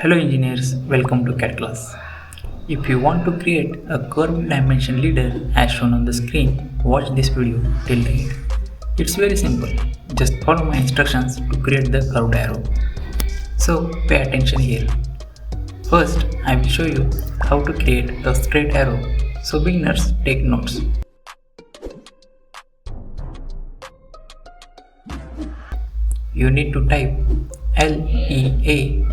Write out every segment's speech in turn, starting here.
Hello engineers, welcome to CAD class. If you want to create a curved dimension leader as shown on the screen, watch this video till the end. It's very simple, just follow my instructions to create the curved arrow. So pay attention here. First, I will show you how to create a straight arrow, so beginners take notes. You need to type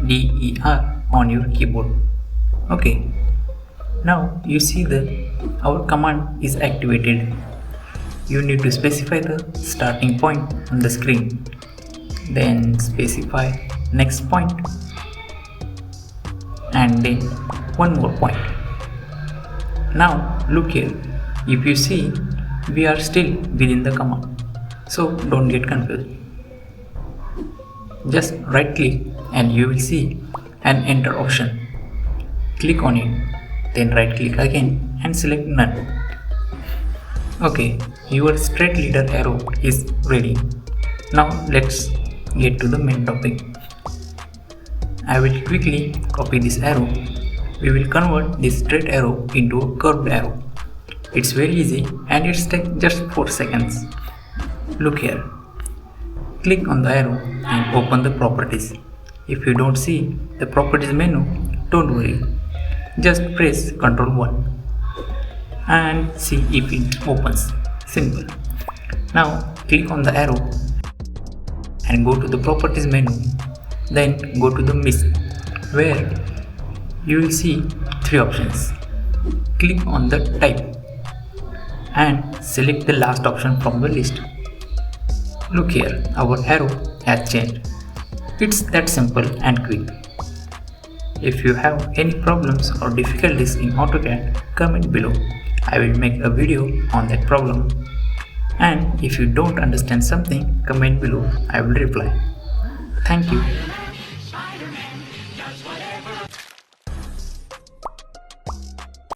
LEADER on your keyboard. Okay, now you see that our command is activated. You need to specify the starting point on the screen, then specify next point, and then one more point. Now look here, if you see, we are still within the command, so don't get confused. Just right click and you will see an enter option. Click on it, then right click again and select none. Okay, your straight leader arrow is ready. Now let's get to the main topic. I will quickly copy this arrow. We will convert this straight arrow into a curved arrow. It's very easy and it takes just 4 seconds. Look here. Click on the arrow and open the properties. If you don't see the properties menu, don't worry. Just press Ctrl 1 and see if it opens. Simple. Now click on the arrow and go to the properties menu. Then go to the mist, where you will see 3 options. Click on the type and select the last option from the list. Look here, our arrow has changed. It's that simple and quick. If you have any problems or difficulties in AutoCAD, comment below. I will make a video on that problem. And if you don't understand something, comment below. I will reply. Thank you.